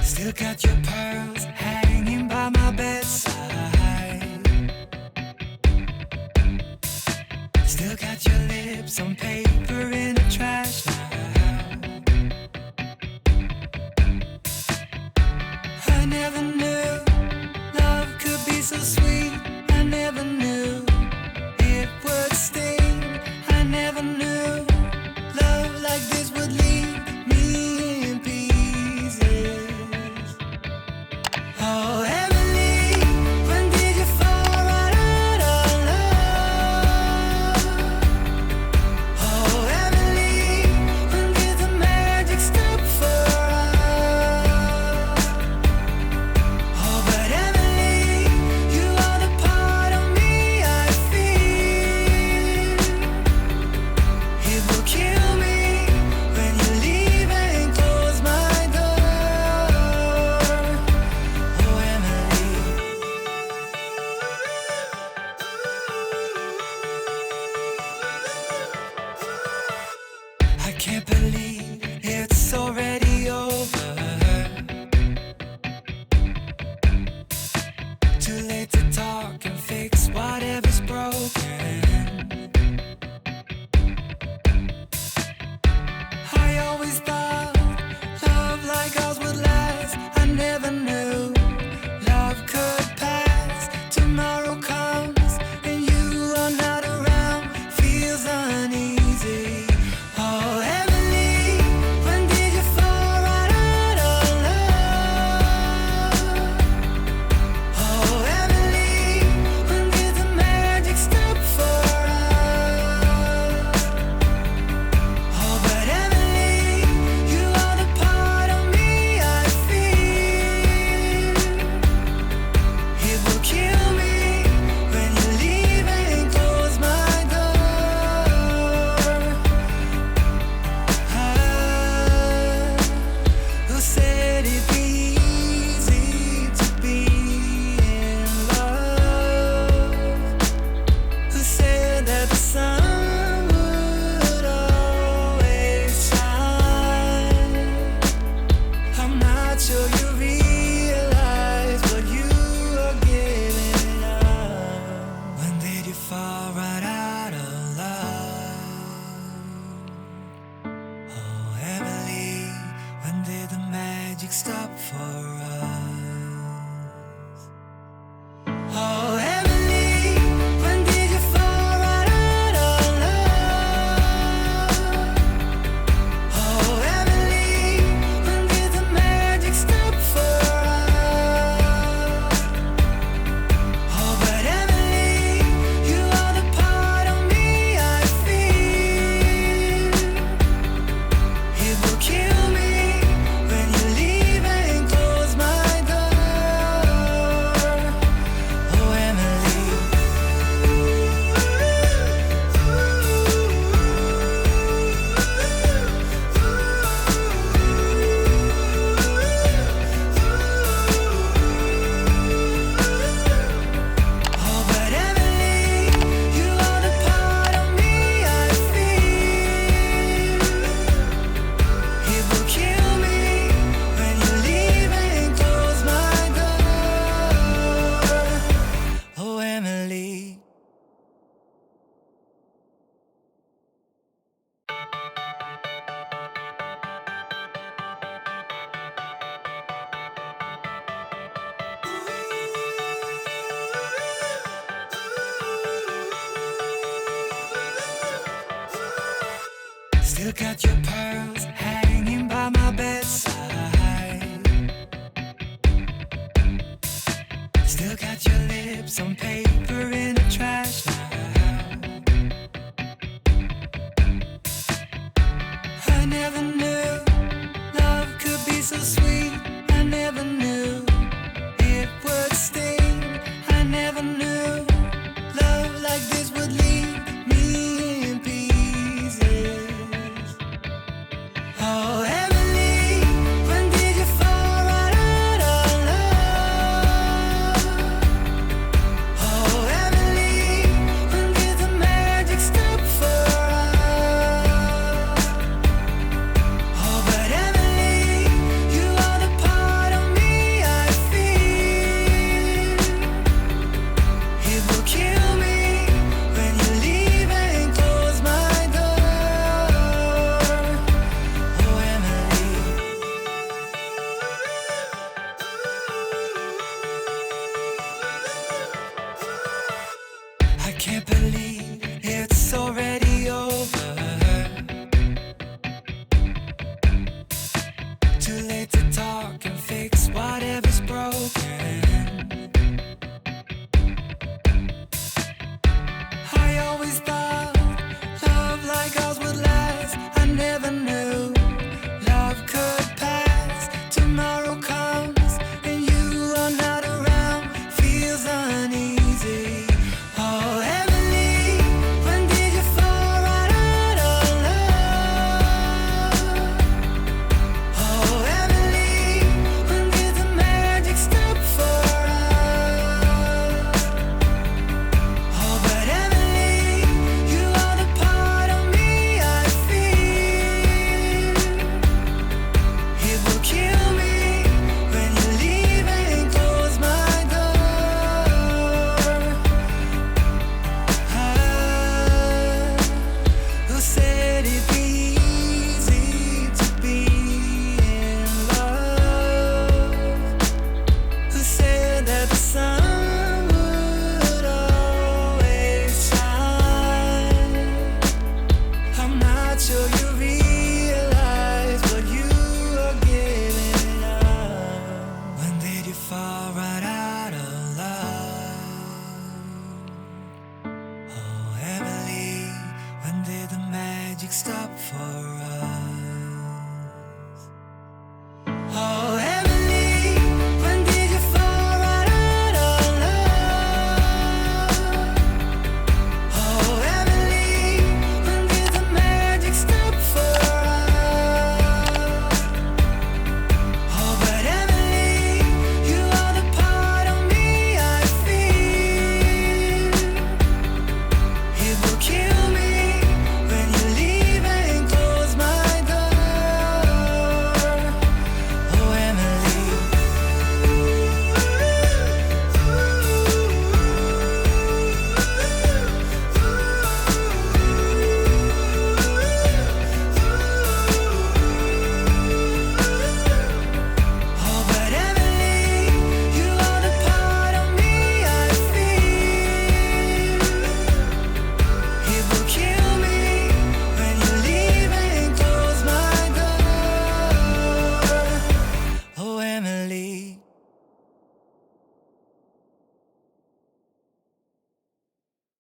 Still got your pearls hanging by my bedside. Still got your lips on paper in a trash now. I never knew love could be so sweet. I never knew it would sting. I never knew love like this would leave me in pieces. Oh, Emily, when did you fall right out of love? Oh, Emily, when did the magic stop for us? Oh, but Emily, you are the part of me I feel. It will kill me when you leave and close my door. Oh, Emily. I can't believe it's already over. Too late to talk and fix whatever's broken. I always thought love like ours would last. I never knew love could pass. Tomorrow comes and you are not around. Feels uneasy. Oh, Emily, when did you fall right out of love? Oh, Emily, when did the magic stop for us? Oh, but Emily, you are the part of me I feel. It will kill me when you leave and close my door. Who said it'd be easy to be in love? Who said that the sun would always shine? I'm not sure you realize what you are giving up. When did you fall right out of love? Oh, Emily, when did the magic stop for us? Oh, Emily, when did you fall right out of love? Oh, Emily, when did the magic stop for us? Oh, but Emily, you are the part of me I feel. It will kill me when you leave and close my door. Oh, Emily. Oh, but Emily, you are the part of me I feel. It will kill me when you leave and close my door. Oh, Emily. Still got your pearls hanging by my bedside. Still got your lips on paper in a trash now. I never knew love could be so sweet. I never knew it would sting. I never knew love like this would leave me in pieces. Oh, Emily, when did you fall right out of love? Oh, Emily, when did the magic stop for us? Oh, but Emily, you are the part of believe.